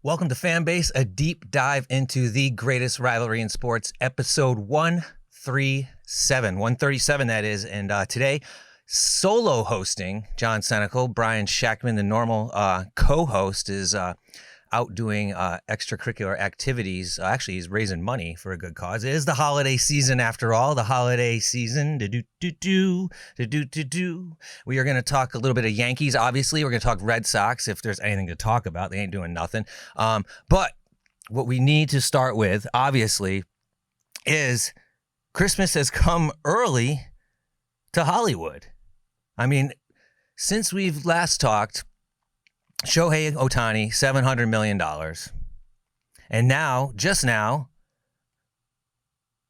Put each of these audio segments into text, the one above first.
Welcome to Fanbase, a deep dive into the greatest rivalry in sports, episode 137. 137, that is. And today, solo hosting John Senecal. Brian Shackman, the normal co-host, is out doing extracurricular activities. Actually, he's raising money for a good cause. It is the holiday season, after all. The holiday season. We are going to talk a little bit of Yankees, obviously. We're going to talk Red Sox if there's anything to talk about. They ain't doing nothing. But what we need to start with, obviously, is Christmas has come early to Hollywood. I mean, since we've last talked, Shohei Ohtani, $700 million. And now, just now,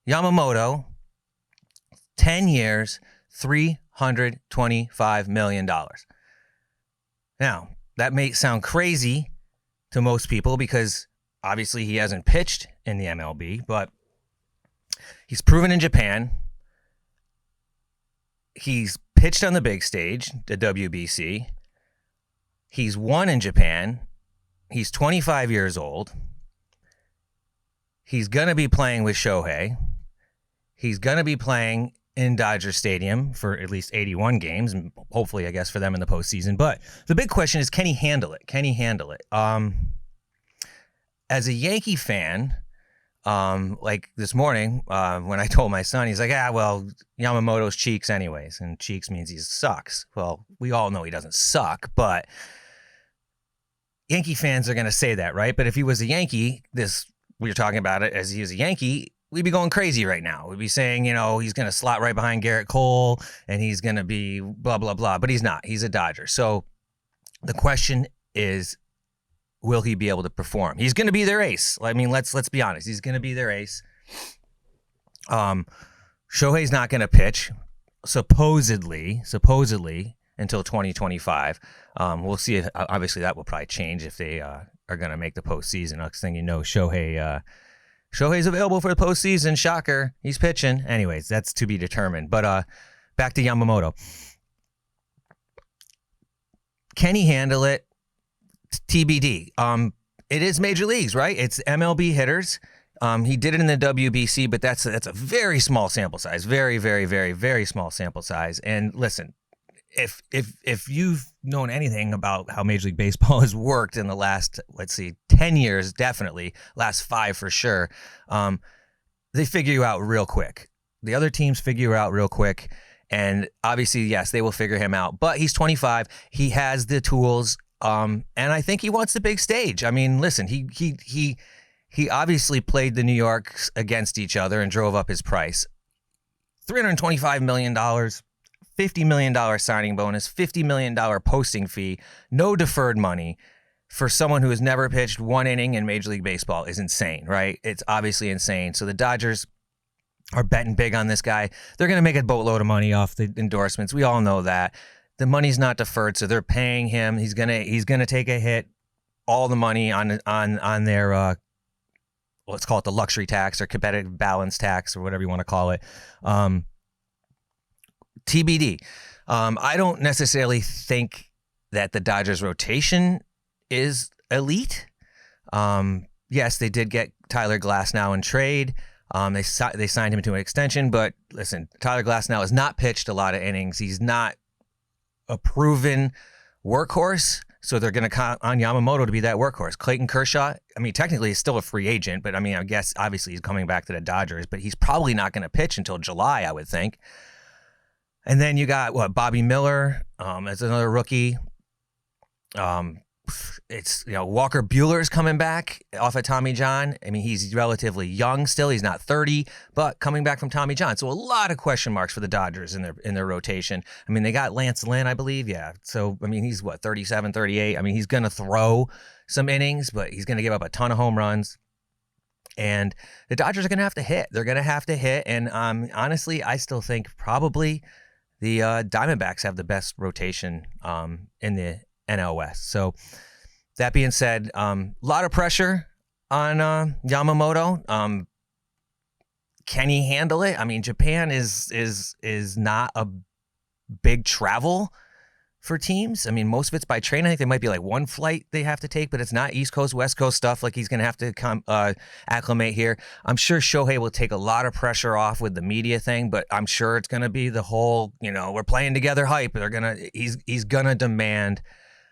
Yamamoto, 10 years, $325 million. Now, that may sound crazy to most people because obviously he hasn't pitched in the MLB, but he's proven in Japan. He's pitched on the big stage, the WBC. He's won in Japan. He's 25 years old. He's going to be playing with Shohei. He's going to be playing in Dodger Stadium for at least 81 games, and hopefully, I guess, for them in the postseason. But the big question is, can he handle it? Can he handle it? As a Yankee fan, like this morning, when I told my son, he's like, well, Yamamoto's cheeks anyways, and cheeks means he sucks. Well, we all know he doesn't suck, but Yankee fans are going to say that, right? But if he was a Yankee, we were talking about it as he was a Yankee, we'd be going crazy right now. We'd be saying, he's going to slot right behind Garrett Cole and he's going to be blah, blah, blah. But he's not. He's a Dodger. So the question is, will he be able to perform? He's going to be their ace. I mean, let's be honest. He's going to be their ace. Shohei's not going to pitch, supposedly, until 2025. We'll see. Obviously, that will probably change if they are going to make the postseason. Next thing you know, Shohei's available for the postseason. Shocker. He's pitching. Anyways, that's to be determined. But back to Yamamoto. Can he handle it? TBD. It is major leagues, right? It's MLB hitters. He did it in the WBC, but that's a very small sample size. Very, very, very, very small sample size. And listen, if you've known anything about how Major League Baseball has worked in the last, 10 years, definitely, last 5 for sure, they figure you out real quick. The other teams figure you out real quick. And obviously, yes, they will figure him out. But he's 25. He has the tools. And I think he wants the big stage. I mean, listen, he obviously played the New Yorks against each other and drove up his price. $325 million, $50 million signing bonus, $50 million posting fee, no deferred money for someone who has never pitched one inning in Major League Baseball is insane, right? It's obviously insane. So the Dodgers are betting big on this guy. They're going to make a boatload of money off the endorsements. We all know that. The money's not deferred, so they're paying him. He's gonna take a hit, all the money on their let's call it the luxury tax or competitive balance tax or whatever you want to call it. TBD. I don't necessarily think that the Dodgers rotation is elite. Yes, they did get Tyler Glasnow in trade. They signed him to an extension, but listen, Tyler Glasnow has not pitched a lot of innings. He's not a proven workhorse, so they're going to count on Yamamoto to be that workhorse. Clayton Kershaw, I mean, technically he's still a free agent, but I mean, I guess obviously he's coming back to the Dodgers, but he's probably not going to pitch until July, I would think. And then you got Bobby Miller, as another rookie. It's Walker Buehler's coming back off of Tommy John. I mean, he's relatively young still. He's not 30, but coming back from Tommy John. So a lot of question marks for the Dodgers in their rotation. I mean, they got Lance Lynn, I believe. Yeah. So, I mean, he's 37, 38. I mean, he's going to throw some innings, but he's going to give up a ton of home runs. And the Dodgers are going to have to hit. They're going to have to hit. And honestly, I still think probably the Diamondbacks have the best rotation in the NL West. So that being said, a lot of pressure on Yamamoto. Can he handle it? I mean, Japan is not a big travel for teams. I mean, most of it's by train. I think there might be like one flight they have to take, but it's not East Coast, West Coast stuff. Like he's going to have to acclimate here. I'm sure Shohei will take a lot of pressure off with the media thing, but I'm sure it's going to be the whole, we're playing together hype. He's going to demand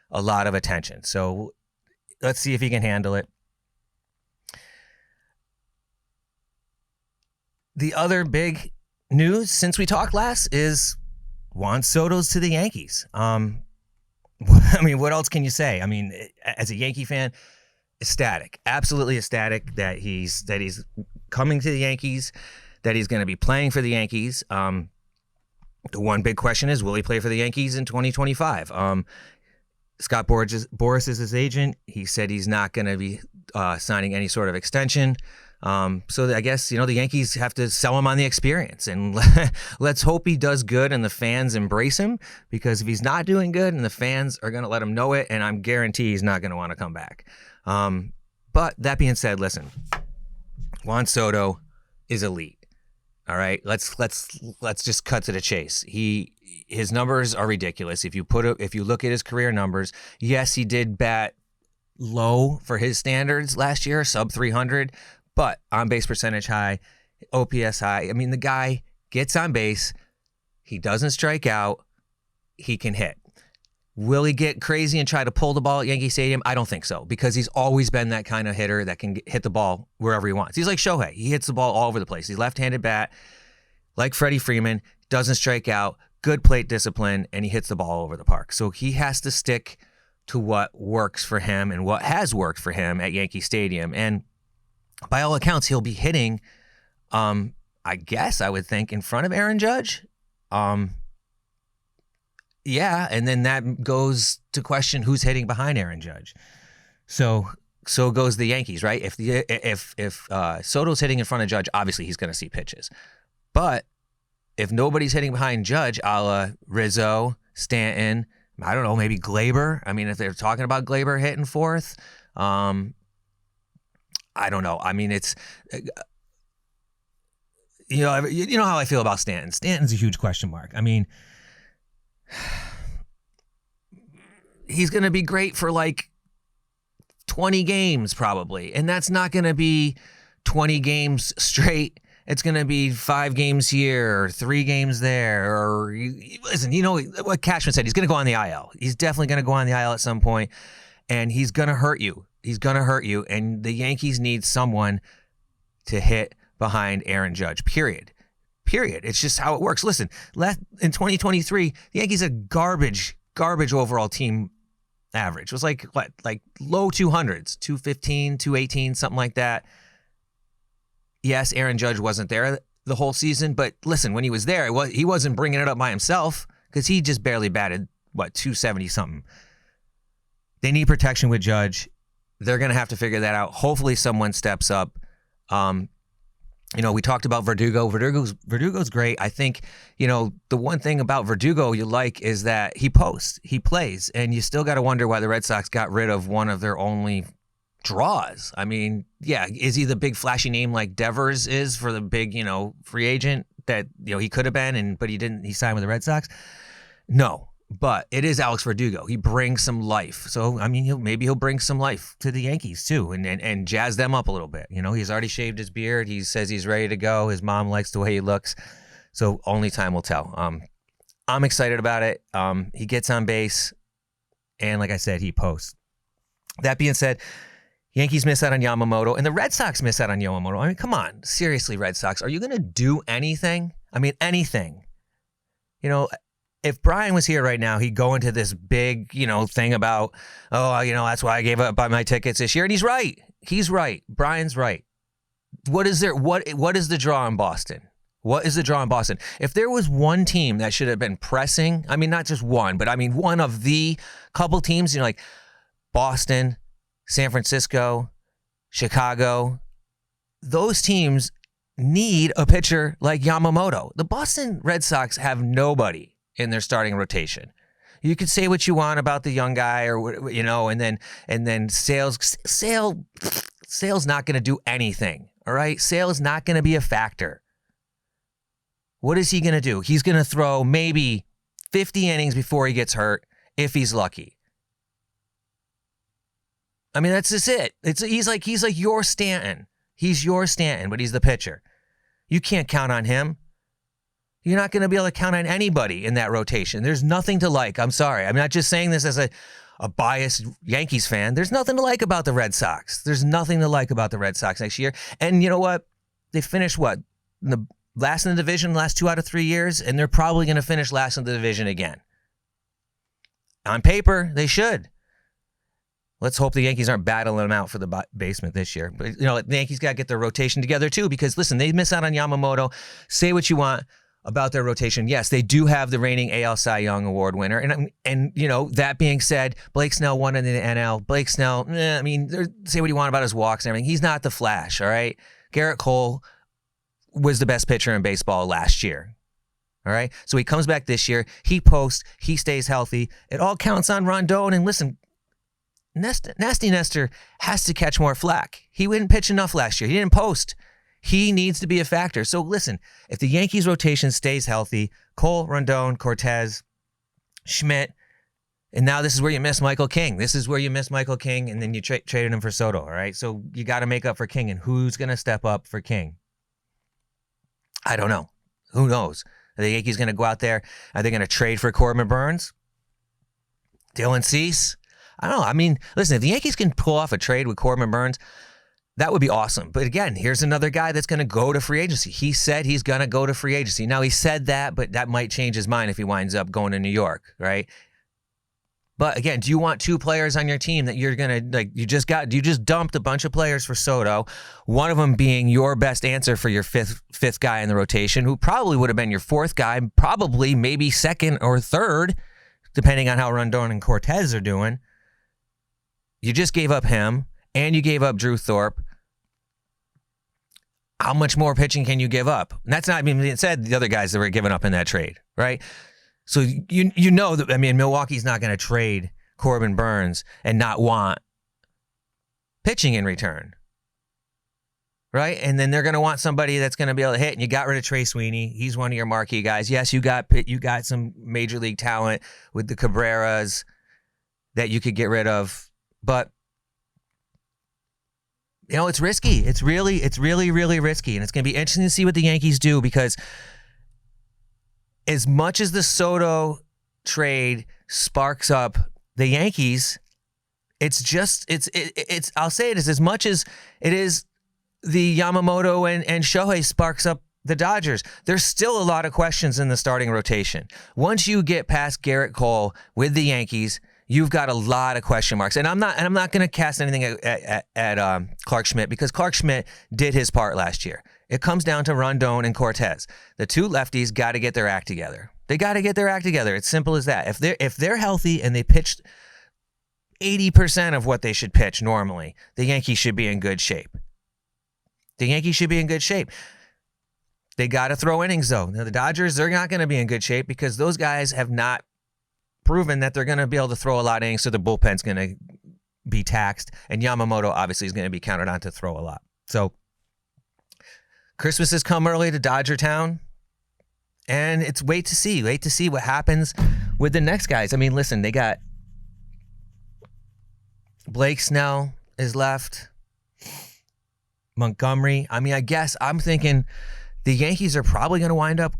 a lot of attention. So let's see if he can handle it. The other big news since we talked last is Juan Soto's to the Yankees. I mean, what else can you say? I mean, as a Yankee fan, ecstatic, absolutely ecstatic that he's coming to the Yankees, that he's going to be playing for the Yankees. The one big question is, will he play for the Yankees in 2025? Scott Boras is his agent. He said he's not going to be signing any sort of extension. So I guess, the Yankees have to sell him on the experience, and let's hope he does good and the fans embrace him, because if he's not doing good and the fans are going to let him know it, and I'm guarantee he's not going to want to come back. But that being said, listen, Juan Soto is elite. All right, let's just cut to the chase. His numbers are ridiculous. If you look at his career numbers, yes, he did bat low for his standards last year, sub 300. But on-base percentage high, OPS high. I mean, the guy gets on base. He doesn't strike out. He can hit. Will he get crazy and try to pull the ball at Yankee Stadium? I don't think so, because he's always been that kind of hitter that can hit the ball wherever he wants. He's like Shohei. He hits the ball all over the place. He's left-handed bat, like Freddie Freeman, doesn't strike out, good plate discipline, and he hits the ball all over the park. So he has to stick to what works for him and what has worked for him at Yankee Stadium. And by all accounts, he'll be hitting, I guess I would think, in front of Aaron Judge. Yeah, and then that goes to question who's hitting behind Aaron Judge. So goes the Yankees, right? If Soto's hitting in front of Judge, obviously he's going to see pitches. But if nobody's hitting behind Judge, a la Rizzo, Stanton, I don't know, maybe Glaber. I mean, if they're talking about Glaber hitting fourth, I don't know. I mean, it's, you know how I feel about Stanton. Stanton's a huge question mark. I mean, he's going to be great for like 20 games probably. And that's not going to be 20 games straight. It's going to be 5 games here or 3 games there. Or listen, what Cashman said, he's going to go on the IL. He's definitely going to go on the IL at some point, and he's going to hurt you. He's going to hurt you, and the Yankees need someone to hit behind Aaron Judge, period. It's just how it works. Listen, in 2023, the Yankees a garbage overall team average. It was like low 200s, 215, 218, something like that. Yes, Aaron Judge wasn't there the whole season, but listen, when he was there, he wasn't bringing it up by himself, because he just barely batted, 270 something. They need protection with Judge. They're going to have to figure that out. Hopefully someone steps up. We talked about Verdugo. Verdugo's great. I think, the one thing about Verdugo you like is that he posts, he plays, and you still got to wonder why the Red Sox got rid of one of their only draws. I mean, yeah, is he the big flashy name like Devers is for the big, free agent that, he could have been, but he didn't, he signed with the Red Sox? No. But it is Alex Verdugo. He brings some life. So, I mean, maybe he'll bring some life to the Yankees, too, and jazz them up a little bit. He's already shaved his beard. He says he's ready to go. His mom likes the way he looks. So only time will tell. I'm excited about it. He gets on base, and like I said, he posts. That being said, Yankees miss out on Yamamoto, and the Red Sox miss out on Yamamoto. I mean, come on. Seriously, Red Sox, are you going to do anything? I mean, anything. If Brian was here right now, he'd go into this big, thing about, that's why I gave up my tickets this year. And he's right. He's right. Brian's right. What is the draw in Boston? What is the draw in Boston? If there was one team that should have been pressing, I mean, not just one, but I mean, one of the couple teams, like Boston, San Francisco, Chicago, those teams need a pitcher like Yamamoto. The Boston Red Sox have nobody in their starting rotation. You could say what you want about the young guy, or and then Sale's not going to do anything. All right, Sale's not going to be a factor. What is he going to do? He's going to throw maybe 50 innings before he gets hurt, if he's lucky. I mean, that's just it. He's like your Stanton. He's your Stanton, but he's the pitcher. You can't count on him. You're not going to be able to count on anybody in that rotation. There's nothing to like. I'm sorry. I'm not just saying this as a biased Yankees fan. There's nothing to like about the Red Sox. There's nothing to like about the Red Sox next year. And you know what? They finished last in the division last 2 out of 3 years, and they're probably going to finish last in the division again. On paper, they should. Let's hope the Yankees aren't battling them out for the basement this year. But, the Yankees got to get their rotation together, too, because, listen, they miss out on Yamamoto. Say what you want about their rotation. Yes, they do have the reigning AL Cy Young Award winner. And that being said, Blake Snell won in the NL. Blake Snell, say what you want about his walks and everything. He's not the Flash, all right? Garrett Cole was the best pitcher in baseball last year. All right? So he comes back this year. He posts. He stays healthy. It all counts on Rondon. And listen, Nasty Nestor has to catch more flack. He didn't pitch enough last year. He didn't post. He needs to be a factor. So listen, if the Yankees rotation stays healthy, Cole, Rondon, Cortez, Schmidt, and now this is where you miss Michael King. This is where you miss Michael King, and then you traded him for Soto, all right? So you got to make up for King, and who's going to step up for King? I don't know. Who knows? Are the Yankees going to go out there? Are they going to trade for Corbin Burns? Dylan Cease? I don't know. I mean, listen, if the Yankees can pull off a trade with Corbin Burns, that would be awesome. But again, here's another guy that's going to go to free agency. He said he's going to go to free agency. Now, he said that, but that might change his mind if he winds up going to New York, right? But again, do you want 2 players on your team that you're going to, you just dumped a bunch of players for Soto, one of them being your best answer for your fifth guy in the rotation, who probably would have been your 4th guy, probably maybe 2nd or 3rd, depending on how Rondon and Cortez are doing. You just gave up him. And you gave up Drew Thorpe. How much more pitching can you give up? And that's not being said the other guys that were given up in that trade, right? So you know that, Milwaukee's not going to trade Corbin Burns and not want pitching in return, right? And then they're going to want somebody that's going to be able to hit. And you got rid of Trey Sweeney. He's one of your marquee guys. Yes, you got some major league talent with the Cabreras that you could get rid of, but it's risky. It's really, really risky. And it's going to be interesting to see what the Yankees do, because as much as the Soto trade sparks up the Yankees, I'll say it is as much as it is the Yamamoto and Shohei sparks up the Dodgers. There's still a lot of questions in the starting rotation. Once you get past Garrett Cole with the Yankees, you've got a lot of question marks. And I'm not going to cast anything at Clark Schmidt, because Clark Schmidt did his part last year. It comes down to Rondon and Cortez. The 2 lefties got to get their act together. They got to get their act together. It's simple as that. If they're healthy and they pitched 80% of what they should pitch normally, the Yankees should be in good shape. They got to throw innings, though. Now, the Dodgers, they're not going to be in good shape because those guys have not proven that they're going to be able to throw a lot of innings, so the bullpen's going to be taxed, and Yamamoto obviously is going to be counted on to throw a lot. So Christmas has come early to Dodger Town, and it's wait to see what happens with the next guys. I mean, listen, they got Blake Snell is left, Montgomery. I mean, I guess I'm thinking the Yankees are probably going to wind up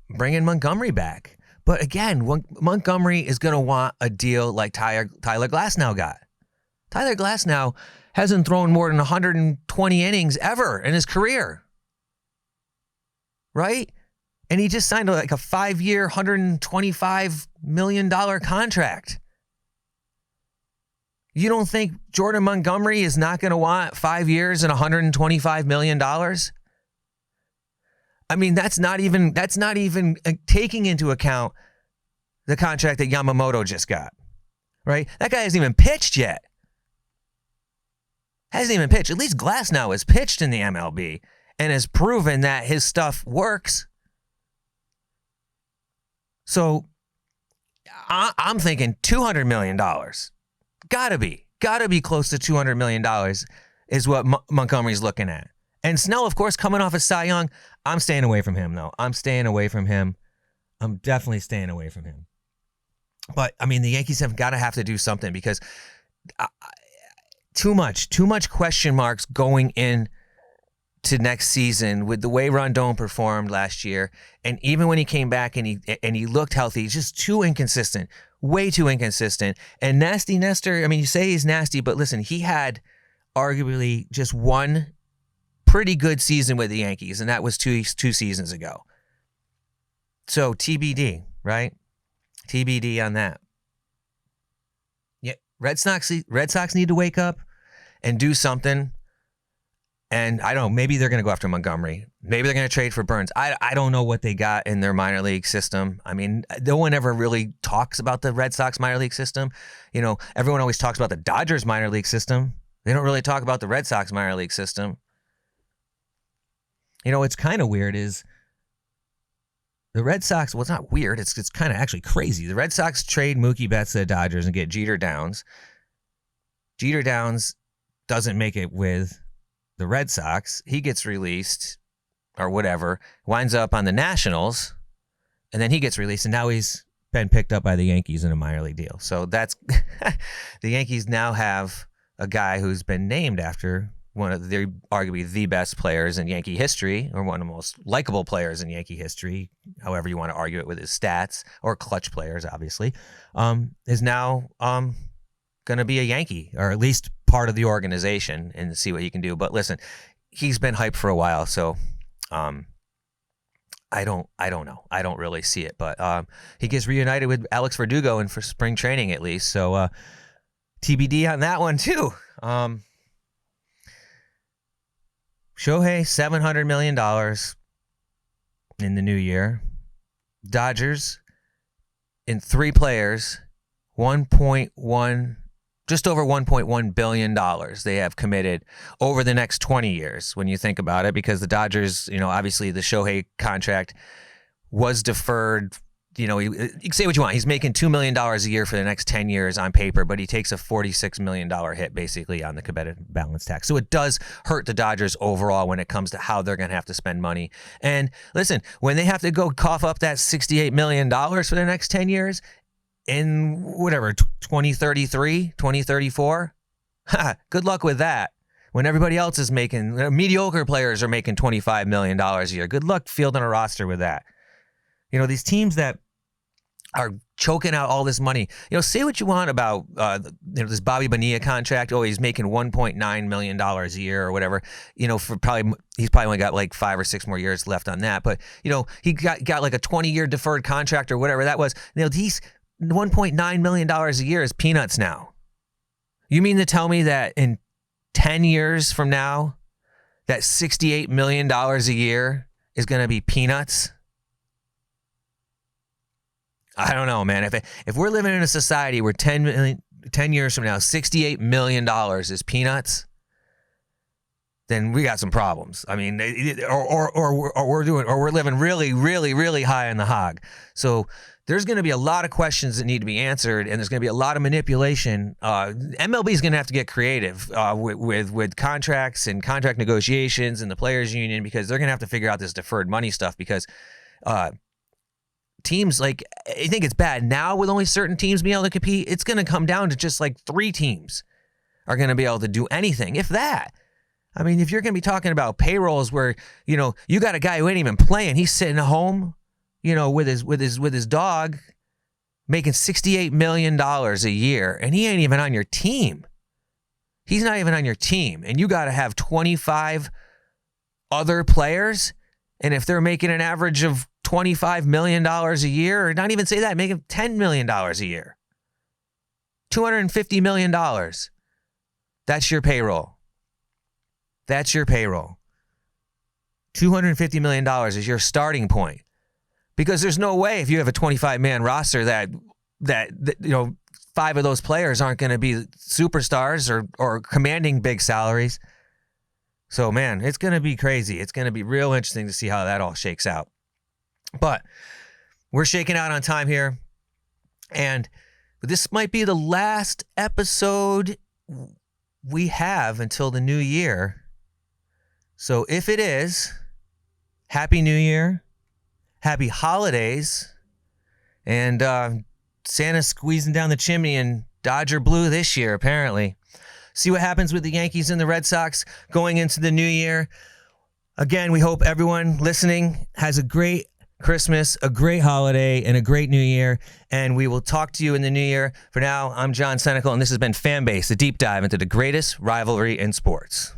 bringing Montgomery back. But again, Montgomery is going to want a deal like Tyler Glasnow got. Tyler Glasnow hasn't thrown more than 120 innings ever in his career, right? And he just signed like a 5-year, $125 million contract. You don't think Jordan Montgomery is not going to want 5 years and $125 million? I mean, that's not even taking into account the contract that Yamamoto just got, right? That guy hasn't even pitched yet. At least Glasnow has pitched in the MLB and has proven that his stuff works. So I'm thinking $200 million. Gotta be close to $200 million is what Montgomery's looking at. And Snell, of course, coming off of Cy Young, I'm staying away from him, though. I'm definitely staying away from him. But I mean, the Yankees have to do something because too much question marks going in to next season with the way Rondon performed last year, and even when he came back and he looked healthy, he's just too inconsistent, way too inconsistent. And Nasty Nestor, I mean, you say he's nasty, but listen, he had arguably just one pretty good season with the Yankees, and that was two seasons ago. So TBD, right? TBD on that. Yeah, Red Sox need to wake up and do something. And I don't know, maybe they're going to go after Montgomery. Maybe they're going to trade for Burns. I don't know what they got in their minor league system. I mean, no one ever really talks about the Red Sox minor league system. You know, everyone always talks about the Dodgers minor league system. They don't really talk about the Red Sox minor league system. You know, what's kind of weird is the Red Sox, well, it's not weird. It's kind of actually crazy. The Red Sox trade Mookie Betts to the Dodgers and get Jeter Downs. Jeter Downs doesn't make it with the Red Sox. He gets released or whatever, winds up on the Nationals, and then he gets released, and now he's been picked up by the Yankees in a minor league deal. So that's the Yankees now have a guy who's been named after one of the arguably the best players in Yankee history, or one of the most likable players in Yankee history, however you want to argue it with his stats, or clutch players, obviously, is now going to be a Yankee, or at least part of the organization, and see what he can do. But listen, he's been hyped for a while, so I don't know. I don't really see it, but he gets reunited with Alex Verdugo for spring training at least. So TBD on that one too. Shohei, $700 million in the new year. Dodgers in 3 players, just over $1.1 billion they have committed over the next 20 years when you think about it, because the Dodgers, you know, obviously the Shohei contract was deferred. You know, you can say what you want. He's making $2 million a year for the next 10 years on paper, but he takes a $46 million hit basically on the competitive balance tax. So it does hurt the Dodgers overall when it comes to how they're going to have to spend money. And listen, when they have to go cough up that $68 million for the next 10 years, in whatever, 2033, 2034, good luck with that. When everybody else is making, mediocre players are making $25 million a year. Good luck fielding a roster with that. You know, these teams that are choking out all this money. You know, say what you want about this Bobby Bonilla contract. Oh, he's making $1.9 million a year or whatever. You know, he's probably only got like 5 or 6 more years left on that. But you know, he got like a 20-year deferred contract or whatever that was. You know, these $1.9 million a year is peanuts now. You mean to tell me that in 10 years from now, that $68 million a year is going to be peanuts? I don't know, man. If we're living in a society where 10 years from now, $68 million is peanuts, then we got some problems. I mean, we're living really, really, really high on the hog. So there's going to be a lot of questions that need to be answered, and there's going to be a lot of manipulation. MLB is going to have to get creative with contracts and contract negotiations and the players union, because they're going to have to figure out this deferred money stuff, because teams, like, I think it's bad now with only certain teams being able to compete. It's going to come down to just like 3 teams are going to be able to do anything, if that. I mean, if you're going to be talking about payrolls where, you know, you got a guy who ain't even playing, he's sitting at home, you know, with his dog, making $68 million a year, and he ain't even on your team. He's not even on your team, and you got to have 25 other players, and if they're making an average of $25 million a year, or not even say that, make it $10 million a year. $250 million. That's your payroll. That's your payroll. $250 million is your starting point. Because there's no way, if you have a 25-man roster, that you know, 5 of those players aren't going to be superstars or commanding big salaries. So, man, it's going to be crazy. It's going to be real interesting to see how that all shakes out. But we're shaking out on time here, and this might be the last episode we have until the new year. So if it is, Happy New Year, Happy Holidays, and Santa's squeezing down the chimney and Dodger blue this year, apparently. See what happens with the Yankees and the Red Sox going into the new year. Again, we hope everyone listening has a great Christmas, a great holiday, and a great new year. And we will talk to you in the new year. For now, I'm John Senecal, and this has been Fanbase, a deep dive into the greatest rivalry in sports.